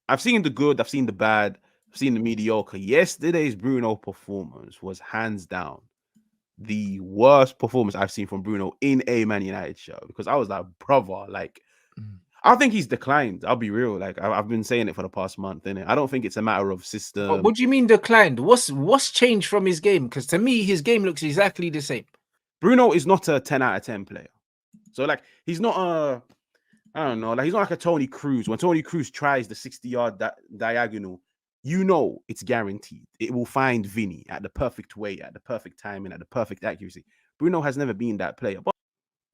I've seen the good, I've seen the bad, I've seen the mediocre. Yesterday's Bruno performance was hands down the worst performance I've seen from Bruno in a Man United show because I was like, brother, like, Mm. I think he's declined. I'll be real. Like, I've been saying it for the past month, innit? I don't think it's a matter of But system. what do you mean declined? What's changed from his game? Because to me, his game looks exactly the same. Bruno is not a 10 out of 10 player. So, like, he's not I don't know, like, he's not like a Tony Cruz. When Tony Cruz tries the 60-yard diagonal, you know it's guaranteed. It will find Vinny at the perfect way, at the perfect timing, at the perfect accuracy. Bruno has never been that player. But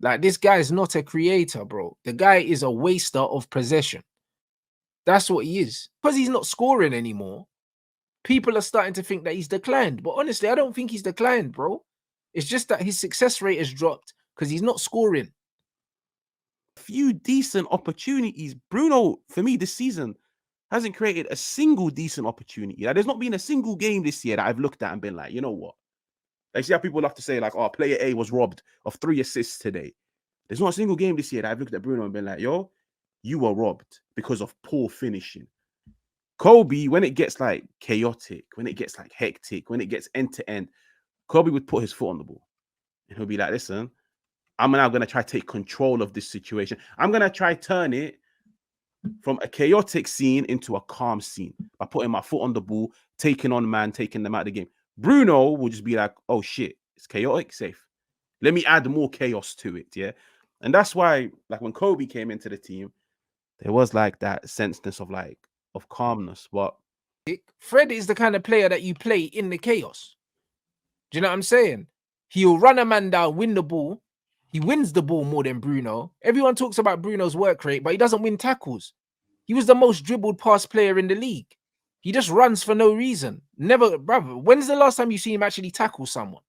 Like, this guy is not a creator, bro. The guy is a waster of possession. That's what he is. Because he's not scoring anymore, people are starting to think that he's declined. But honestly, I don't think he's declined, bro. It's just that his success rate has dropped because he's not scoring. few decent opportunities. Bruno, for me, this season hasn't created a single decent opportunity. Like, there's not been a single game this year that I've looked at and been like, you know what? Like, see how people love to say, like, oh, player A was robbed of 3 assists today. There's not a single game this year that I've looked at Bruno and been like, yo, you were robbed because of poor finishing. Kobe, when it gets like chaotic, when it gets like hectic, when it gets end to end, Kobe would put his foot on the ball and he'll be like, listen, I'm now going to try to take control of this situation. I'm going to try turn it from a chaotic scene into a calm scene by putting my foot on the ball, taking on man, taking them out of the game. Bruno will just be like, oh shit, it's chaotic, safe. Let me add more chaos to it, yeah? And that's why, like, when Kobe came into the team, there was like that senseness of like, of calmness. But Fred is the kind of player that you play in the chaos. Do you know what I'm saying? He'll run a man down, win the ball. He wins the ball more than Bruno. Everyone talks about Bruno's work rate, but he doesn't win tackles. He was the most dribbled pass player in the league. He just runs for no reason. Never, brother. When's the last time you see him actually tackle someone?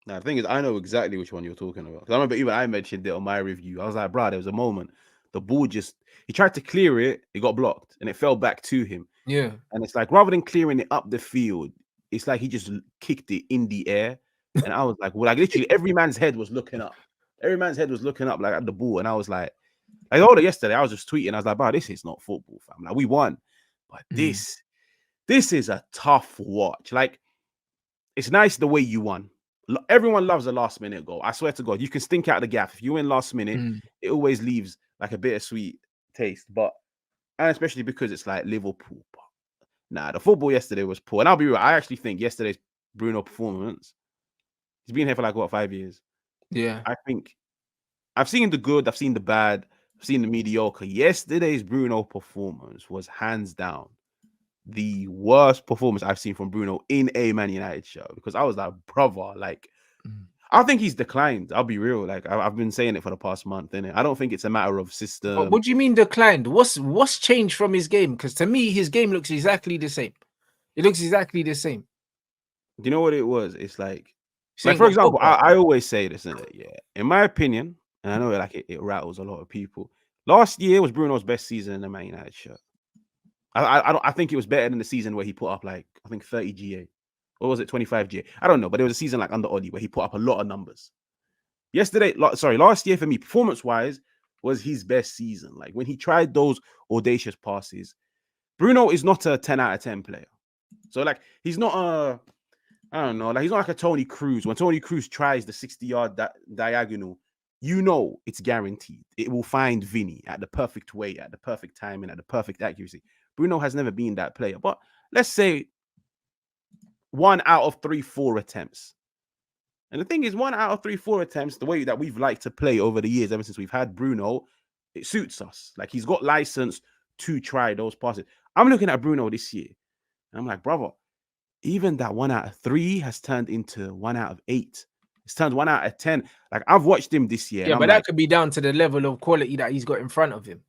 now the thing is, I know exactly which one you're talking about. 'Cause I remember even I mentioned it on my review. I was like, bro, there was a moment. The ball just, he tried to clear it, it got blocked, and it fell back to him. Yeah. And it's like, rather than clearing it up the field, it's like he just kicked it in the air. And I was like, well, like literally every man's head was looking up. Every man's head was looking up like at the ball. And I was like, I told her yesterday, I was just tweeting. I was like, bro, this is not football, fam. Like, we won. But this is a tough watch. Like, it's nice the way you won. Everyone loves a last minute goal. I swear to God, you can stink out the gaff. If you win last minute, it always leaves like a bittersweet taste. But and especially because it's like Liverpool. But nah, the football yesterday was poor. And I'll be real, I actually think yesterday's Bruno performance, he's been here for like what, 5 years. Yeah. I think I've seen the good, I've seen the bad, I've seen the mediocre. Yesterday's Bruno performance was hands down the worst performance I've seen from Bruno in a Man United show because I was like, brother, like, I think he's declined. I'll be real. Like, I've been saying it for the past month, innit? I don't think it's a matter of But system. what do you mean declined? What's changed from his game? Because to me, his game looks exactly the same. It looks exactly the same. Do you know what it was? It's He like ain't for got example, football. I always say this, innit? Yeah. In my opinion, and I know like it rattles a lot of people. Last year was Bruno's best season in the Man United shirt. I think it was better than the season where he put up like I think 30 GA. Or was it 25 GA? I don't know, but there was a season like under Oli where he put up a lot of numbers. Last year for me, performance-wise, was his best season. Like when he tried those audacious passes. Bruno is not a 10 out of 10 player. So like he's not I don't know, like he's not like a Tony Cruz. When Tony Cruz tries the 60-yard diagonal, you know it's guaranteed. It will find Vinny at the perfect way, at the perfect timing, at the perfect accuracy. Bruno has never been that player. But let's say 1 out of 3, 4 attempts. And the thing is, 1 out of 3, 4 attempts, the way that we've liked to play over the years, ever since we've had Bruno, it suits us. Like he's got license to try those passes. I'm looking at Bruno this year, and I'm like, brother, even that 1 out of 3 has turned into 1 out of 8. It's turned 1 out of 10. Like I've watched him this year, and Yeah, I'm but that like, could be down to the level of quality that he's got in front of him.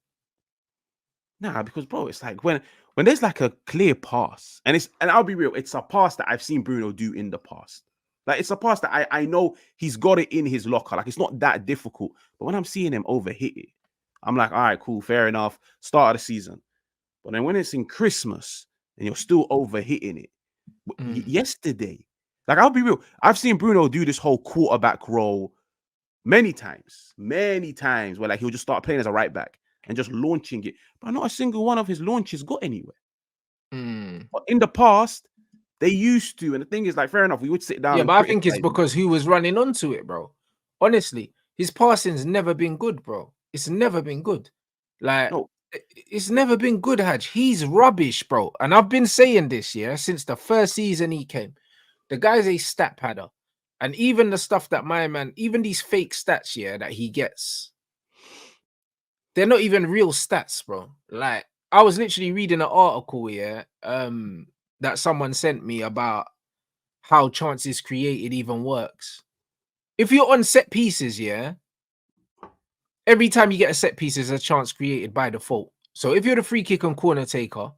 nah, because bro, it's like when there's like a clear pass, and I'll be real, it's a pass that I've seen Bruno do in the past. Like it's a pass that I know he's got it in his locker. Like it's not that difficult. But when I'm seeing him overhit it, I'm like, all right, cool, fair enough. Start of the season. But then when it's in Christmas and you're still overhitting it, yesterday, like I'll be real, I've seen Bruno do this whole quarterback role many times, where like he'll just start playing as a right back and just launching it. But not a single one of his launches got anywhere. Mm. But in the past, they used to. And the thing is, like, fair enough, we would sit down Yeah, and but I think it's criticize him. because who was running onto it, bro. Honestly, his passing's never been good, bro. It's never been good. Like, No, it's never been good, Haj. He's rubbish, bro. And I've been saying this, yeah, since the first season he came. The guy's a stat padder. And even the stuff that my man, even these fake stats, yeah, that he gets, they're not even real stats, bro. Like, I was literally reading an article, yeah, that someone sent me about how chances created even works. If you're on set pieces, yeah, every time you get a set piece, there's a chance created by default. So if you're the free kick and corner taker,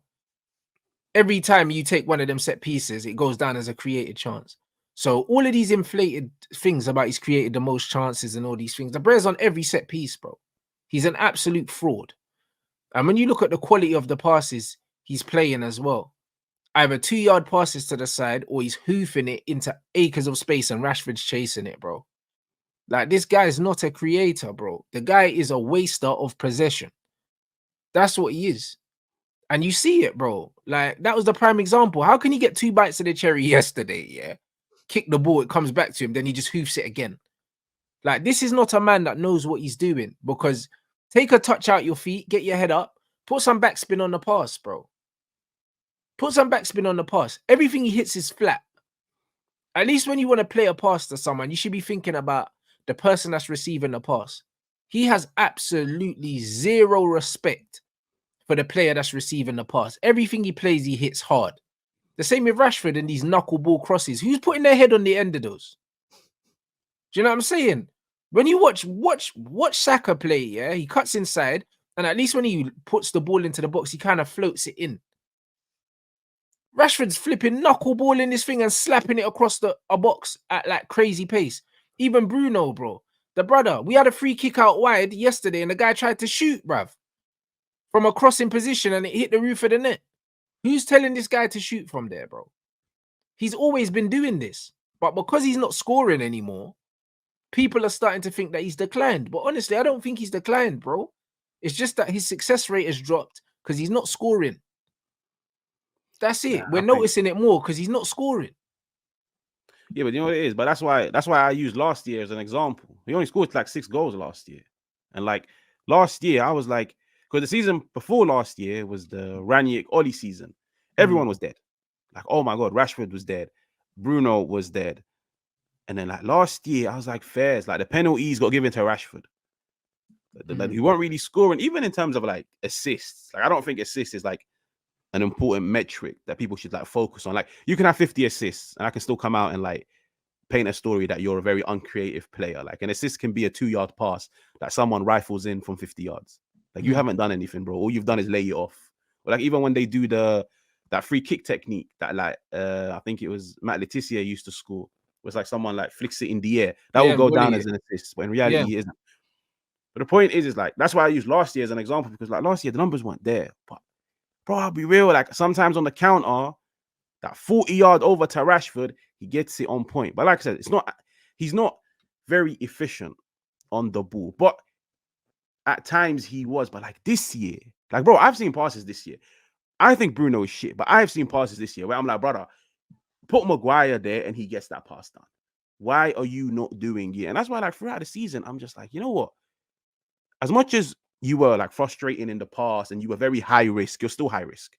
every time you take one of them set pieces, it goes down as a created chance. So all of these inflated things about he's created the most chances and all these things, the Brez on every set piece, bro. He's an absolute fraud. And when you look at the quality of the passes he's playing as well, either 2-yard passes to the side or he's hoofing it into acres of space and Rashford's chasing it, bro. Like, this guy is not a creator, bro. The guy is a waster of possession. That's what he is. And you see it, bro. Like, that was the prime example. How can he get 2 bites of the cherry yesterday, yeah? Kick the ball, it comes back to him, then he just hoofs it again. Like, this is not a man that knows what he's doing, because take a touch out your feet, get your head up, put some backspin on the pass, bro. Put some backspin on the pass. Everything he hits is flat. At least when you want to play a pass to someone, you should be thinking about the person that's receiving the pass. He has absolutely zero respect for the player that's receiving the pass. Everything he plays, he hits hard. The same with Rashford and these knuckleball crosses. Who's putting their head on the end of those? Do you know what I'm saying? When you watch Saka play, yeah, he cuts inside, and at least when he puts the ball into the box, he kind of floats it in. Rashford's flipping knuckleballing this thing and slapping it across a box at like crazy pace. Even Bruno, bro, the brother, we had a free kick out wide yesterday, and the guy tried to shoot, bruv, from a crossing position, and it hit the roof of the net. Who's telling this guy to shoot from there, bro? He's always been doing this, but because he's not scoring anymore, people are starting to think that he's declined. But honestly, I don't think he's declined, bro. It's just that his success rate has dropped because he's not scoring. That's it. nah, We're noticing it more because he's not scoring. yeah, but you know what it is. But that's why I used last year as an example. He only scored like 6 goals last year, and like last year, I was like, because the season before last year was the Ranić Oli season. Everyone was dead. Like, oh my god, Rashford was dead, Bruno was dead, and then like last year, I was like, fairs, like the penalties got given to Rashford. Like, he weren't really scoring, even in terms of like assists. Like, I don't think assists is like an important metric that people should like focus on. Like, you can have 50 assists and I can still come out and like paint a story that you're a very uncreative player. Like, an assist can be a 2-yard pass that someone rifles in from 50 yards. Like, you haven't done anything, bro. All you've done is lay it off. Or like, even when they do that free kick technique that like I think it was Matt Letizia used to score. It was like someone like flicks it in the air. That will go down as an assist, but in reality it isn't. But the point is like, that's why I used last year as an example, because like last year the numbers weren't there. But bro, I'll be real, like sometimes on the counter, that 40-yard over to Rashford, he gets it on point. But like I said, he's not very efficient on the ball. But at times he was. But like this year, like bro, I've seen passes this year. I think Bruno is shit, but I've seen passes this year where I'm like, brother, put Maguire there and he gets that pass done. Why are you not doing it? And that's why, like, throughout the season, I'm just like, you know what? As much as you were like frustrating in the past and you were very high risk, you're still high risk.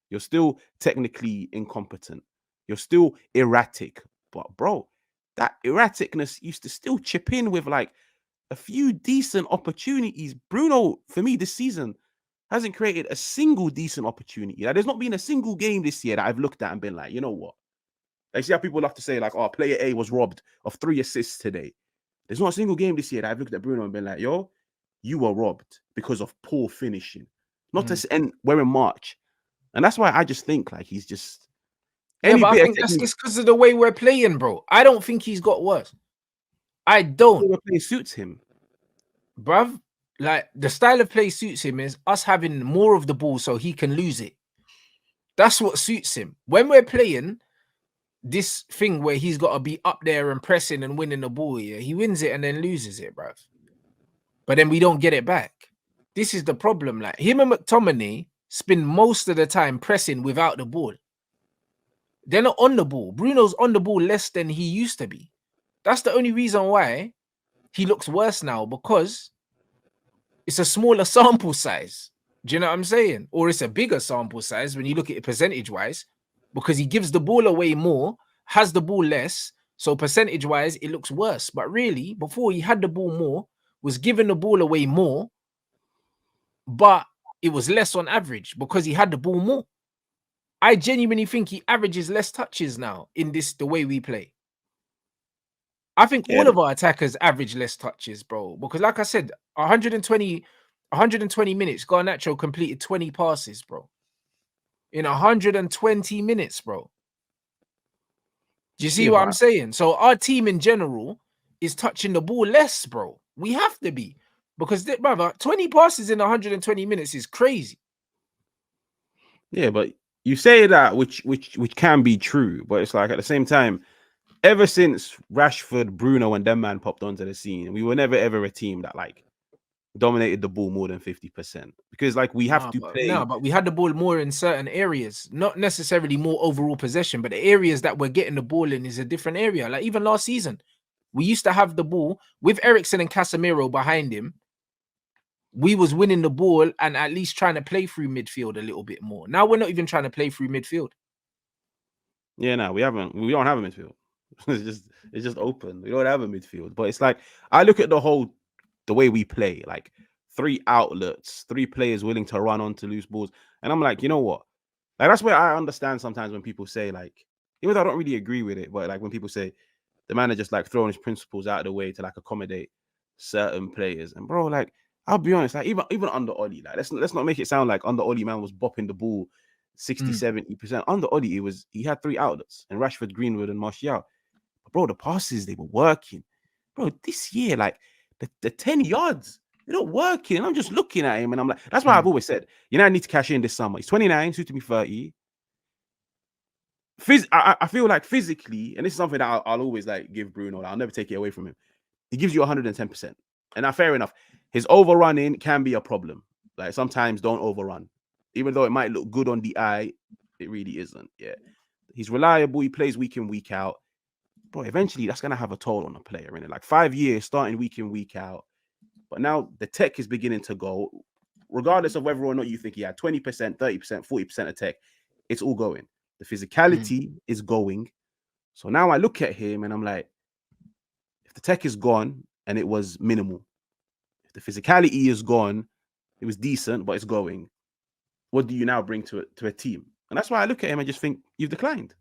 You're still technically incompetent. You're still erratic. But bro, that erraticness used to still chip in with like a few decent opportunities. Bruno, for me, this season hasn't created a single decent opportunity. Like, there's not been a single game this year that I've looked at and been like, you know what? Like, see how people love to say, like, oh, player A was robbed of 3 assists today. There's not a single game this year that I've looked at Bruno and been like, yo, you were robbed because of poor finishing. Not to end, we're in March. And that's why I just think like he's just Yeah, but I think that's just because of the way we're playing, bro. I don't think he's got worse. I don't. The play suits him, bruv. Like, the style of play suits him is us having more of the ball so he can lose it. That's what suits him. When we're playing this thing where he's got to be up there and pressing and winning the ball, yeah, he wins it and then loses it, bruv. But then we don't get it back. This is the problem. Like him and McTominay spend most of the time pressing without the ball. They're not on the ball. Bruno's on the ball less than he used to be. That's the only reason why he looks worse now, because it's a smaller sample size. Do you know what I'm saying? Or it's a bigger sample size when you look at it percentage wise, because he gives the ball away more, has the ball less. So percentage wise, it looks worse. But really, before he had the ball more, was giving the ball away more, but it was less on average because he had the ball more. I genuinely think he averages less touches now in the way we play. I think Yeah, all of our attackers average less touches, bro. Because like I said, 120 minutes, Garnacho completed 20 passes, bro. In 120 minutes, bro. Do you see yeah, what I'm but saying? So our team in general is touching the ball less, bro. We have to be. Because, brother, 20 passes in 120 minutes is crazy. yeah, but you say that, which can be true, but it's like at the same time, ever since Rashford, Bruno, and them man popped onto the scene, we were never ever a team that like dominated the ball more than 50%. Because like we have to play. But we had the ball more in certain areas, not necessarily more overall possession, but the areas that we're getting the ball in is a different area. Like even last season, we used to have the ball with Ericsson and Casemiro behind him. We was winning the ball and at least trying to play through midfield a little bit more. Now we're not even trying to play through midfield. Yeah, no, we haven't. We don't have a midfield. It's just open. We don't have a midfield. But it's like I look at the way we play, like 3 outlets, 3 players willing to run onto loose balls, and I'm like, you know what? Like that's where I understand sometimes when people say like, even though I don't really agree with it, but like when people say the man are just like throwing his principles out of the way to like accommodate certain players, and bro, like I'll be honest, like even under Ollie, like let's not make it sound like under Ollie man was bopping the ball 60, 70%. Under Ollie, he had 3 outlets and Rashford, Greenwood, and Martial. But bro, the passes they were working. Bro, this year, like the 10 yards, they're not working. And I'm just looking at him and I'm like, that's why I've always said, I need to cash in this summer. He's 29, soon to be 30. I feel like physically, and this is something that I'll always like give Bruno, I'll never take it away from him. He gives you 110%. And now, fair enough, his overrunning can be a problem. Like sometimes don't overrun. Even though it might look good on the eye, it really isn't. Yeah. He's reliable. He plays week in, week out. Bro, eventually that's going to have a toll on a player, innit? Like 5 years starting week in, week out. But now the tech is beginning to go, regardless of whether or not you think he had 20%, 30%, 40% of tech, it's all going. The physicality is going. So now I look at him and I'm like, if the tech is gone and it was minimal, if the physicality is gone, it was decent, but it's going. What do you now bring to a team? And that's why I look at him and just think you've declined.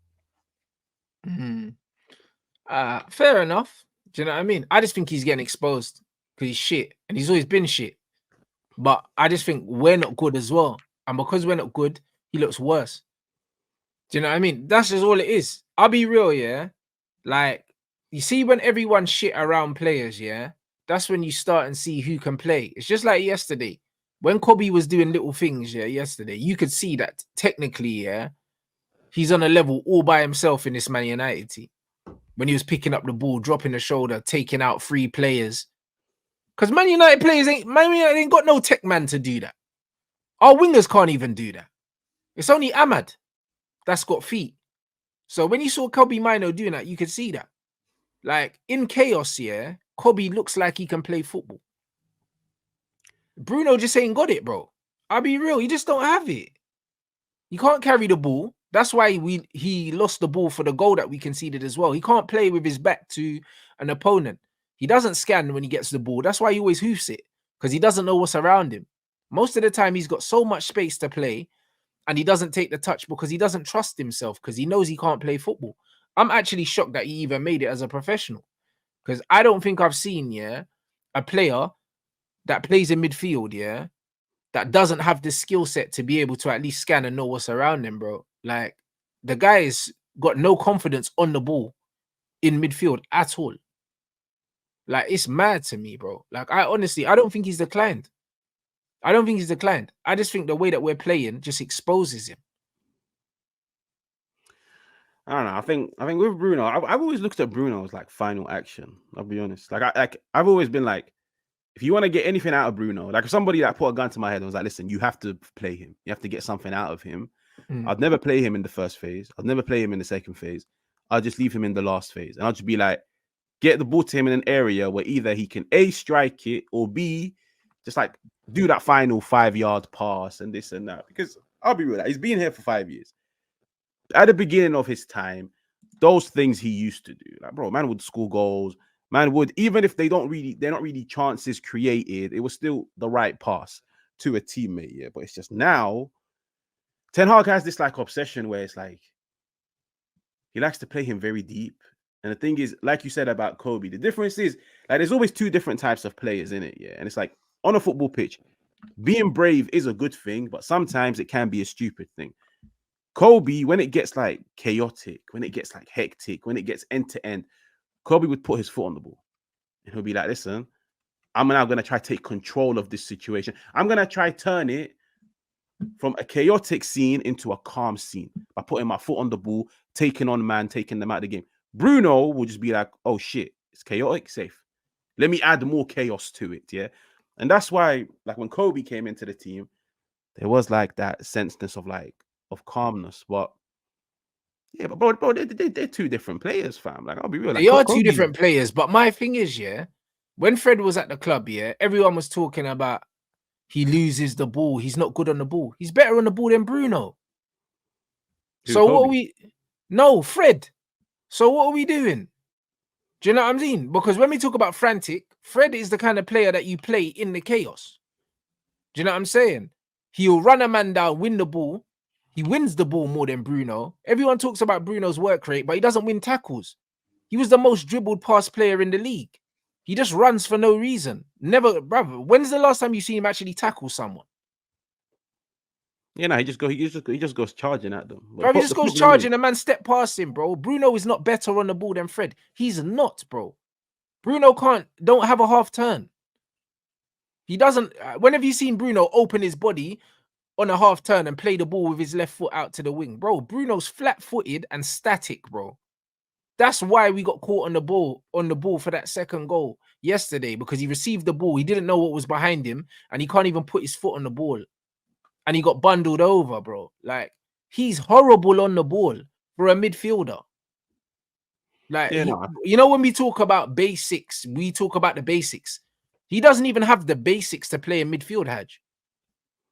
Fair enough. Do you know what I mean? I just think he's getting exposed because he's shit and he's always been shit. But I just think we're not good as well. And because we're not good, he looks worse. Do you know what I mean? That's just all it is. I'll be real, yeah. Like, you see, when everyone's shit around players, yeah, that's when you start and see who can play. It's just like yesterday. When Kobe was doing little things, yeah, yesterday, you could see that technically, yeah, he's on a level all by himself in this Man United team. When he was picking up the ball, dropping the shoulder, taking out 3 players. Because Man United ain't got no tech man to do that. Our wingers can't even do that. It's only Ahmad that's got feet. So when you saw Kobe Mino doing that, you could see that. Like in chaos, yeah, Kobe looks like he can play football. Bruno just ain't got it, bro. I'll be real, he just don't have it. He can't carry the ball. That's why he lost the ball for the goal that we conceded as well. He can't play with his back to an opponent. He doesn't scan when he gets the ball. That's why he always hoofs it, because he doesn't know what's around him. Most of the time, he's got so much space to play, and he doesn't take the touch because he doesn't trust himself, because he knows he can't play football. I'm actually shocked that he even made it as a professional, because I don't think I've seen, yeah, a player that plays in midfield, yeah, that doesn't have the skill set to be able to at least scan and know what's around him, bro. Like, the guy's got no confidence on the ball in midfield at all. Like, it's mad to me, bro. Like, I don't think he's declined. I don't think he's declined. I just think the way that we're playing just exposes him. I don't know. I think with Bruno, I've always looked at Bruno as like final action. I'll be honest. I've always been like, if you want to get anything out of Bruno, like if somebody that put a gun to my head and was like, listen, you have to play him. You have to get something out of him. I'd never play him in the first phase. I'd never play him in the second phase. I'll just leave him in the last phase. And I'll just be like, get the ball to him in an area where either he can A, strike it, or B, just like do that final 5-yard pass and this and that. Because I'll be real, like, he's been here for 5 years. At the beginning of his time, those things he used to do, like, bro, man would score goals. Man would, even if they're not really chances created, it was still the right pass to a teammate. Yeah, but it's just now, Ten Hag has this like obsession where it's like he likes to play him very deep. And the thing is, like you said about Kobe, the difference is like there's always two different types of players in it. Yeah, and it's like on a football pitch, being brave is a good thing, but sometimes it can be a stupid thing. Kobe, when it gets like chaotic, when it gets like hectic, when it gets end to end, Kobe would put his foot on the ball and he'll be like, listen, I'm now going to try to take control of this situation. I'm going to try turn it from a chaotic scene into a calm scene by putting my foot on the ball, taking on man, taking them out of the game. Bruno will just be like, oh shit, it's chaotic, safe. Let me add more chaos to it, yeah? And that's why, like when Kobe came into the team, there was like that senseness of like, of calmness. But yeah, but bro, they're two different players, fam. Like, I'll be real. Like, They are Kobe, two different players, but my thing is, yeah, when Fred was at the club, yeah, everyone was talking about he loses the ball. He's not good on the ball. He's better on the ball than Bruno. Who, So what Kobe? are we? No, Fred. So what are we doing? Do you know what I'm saying? Because when we talk about frantic, Fred is the kind of player that you play in the chaos. Do you know what I'm saying? He'll run a man down, win the ball. He wins the ball more than Bruno. Everyone talks about Bruno's work rate, but he doesn't win tackles. He was the most dribbled pass player in the league. He just runs for no reason. Never, brother. When's the last time you see him actually tackle someone? Yeah, no, he just goes charging at them. But Bro, he just the goes problem is, charging, a man step past him, bro. Bruno is not better on the ball than Fred. He's not, bro. Bruno don't have a half turn. He doesn't. When have you seen Bruno open his body on a half turn and play the ball with his left foot out to the wing? Bro, Bruno's flat-footed and static, bro. That's why we got caught on the ball for that second goal yesterday, because he received the ball. He didn't know what was behind him, and he can't even put his foot on the ball. And he got bundled over, bro. Like, he's horrible on the ball for a midfielder. Like, yeah, no, you know, when we talk about basics, we talk about the basics. He doesn't even have the basics to play in midfield, Haj.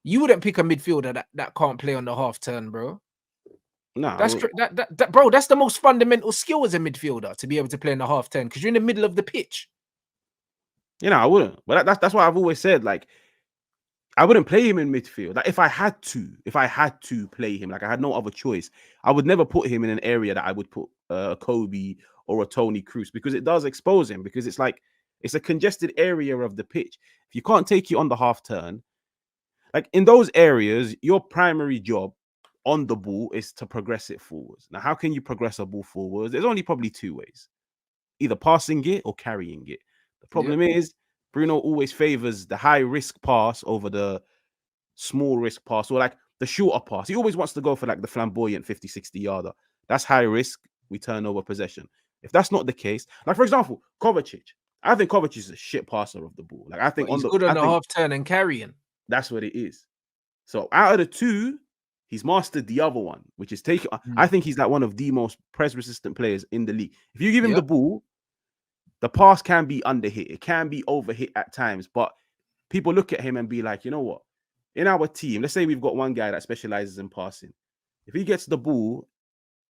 You wouldn't pick a midfielder that can't play on the half turn, bro. no, That's bro. That's the most fundamental skill as a midfielder, to be able to play in the half turn, because you're in the middle of the pitch. you know, I wouldn't. But that's why I've always said, like, I wouldn't play him in midfield. Like, if I had to play him, like I had no other choice, I would never put him in an area that I would put a Kobe or a Tony Cruz, because it does expose him. Because it's like it's a congested area of the pitch. If you can't take it on the half turn, like in those areas, your primary job on the ball is to progress it forwards. Now, how can you progress a ball forwards? There's only probably two ways: either passing it or carrying it. The problem is Bruno always favors the high risk pass over the small risk pass, or like the shorter pass. He always wants to go for like the flamboyant 50-60 yarder. That's high risk. We turn over possession. If that's not the case, like for example, Kovacic. I think Kovacic is a shit passer of the ball. Like I think But he's good on the half turn and carrying. that's what it is. So out of the two, he's mastered the other one, which is taking. I think he's like one of the most press resistant players in the league. If you give him the ball, the pass can be underhit, it can be overhit at times, but people look at him and be like, you know what? In our team, let's say we've got one guy that specializes in passing. If he gets the ball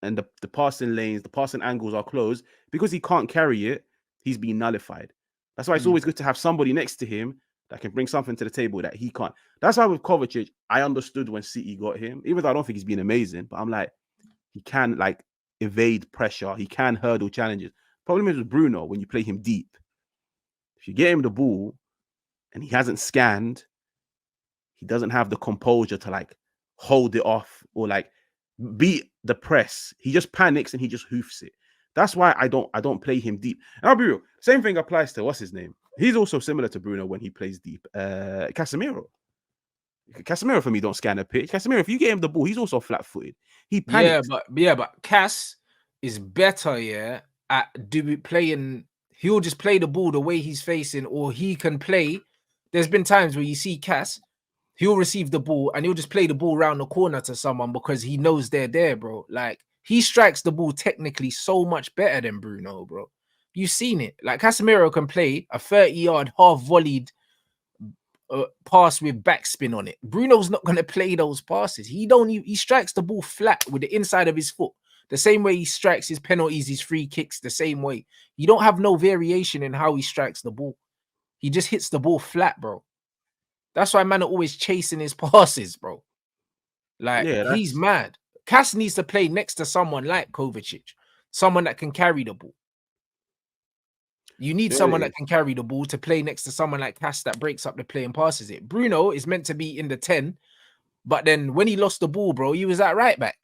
and the passing lanes, the passing angles are closed, because he can't carry it, he's been nullified. That's why it's always good to have somebody next to him that can bring something to the table that he can't. That's why with Kovacic, I understood when City got him, even though I don't think he's been amazing, but I'm like, he can like evade pressure, he can hurdle challenges. Problem is with Bruno, when you play him deep, if you get him the ball and he hasn't scanned, he doesn't have the composure to like hold it off or like beat the press. He just panics and he just hoofs it. That's why I don't play him deep. And I'll be real. Same thing applies to what's his name. He's also similar to Bruno when he plays deep. Casemiro. Casemiro for me don't scan a pitch. Casemiro, if you get him the ball, he's also flat-footed. He panics. But Cass is better, at playing he'll just play the ball the way he's facing, or he can play. There's been times where you see Cass, he'll receive the ball and he'll just play the ball around the corner to someone because he knows they're there, bro. Like, he strikes the ball technically so much better than Bruno, bro. You've seen it. Like, Casemiro can play a 30-yard half volleyed pass with backspin on it. Bruno's not going to play those passes. He strikes the ball flat with the inside of his foot, the same way he strikes his penalties, his free kicks, the same way. You don't have no variation in how he strikes the ball. He just hits the ball flat, bro. That's why man are always chasing his passes, bro. Like, Yeah, he's mad. Cass needs to play next to someone like Kovacic, someone that can carry the ball. You need someone that can carry the ball to play next to someone like Cass that breaks up the play and passes it. Bruno is meant to be in the 10, but then when he lost the ball, bro, he was at right back.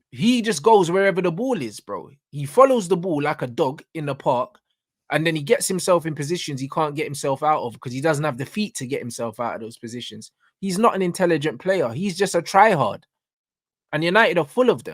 He just goes wherever the ball is, bro. He follows the ball like a dog in the park, and then he gets himself in positions he can't get himself out of because he doesn't have the feet to get himself out of those positions. He's not an intelligent player. He's just a tryhard. And United are full of them.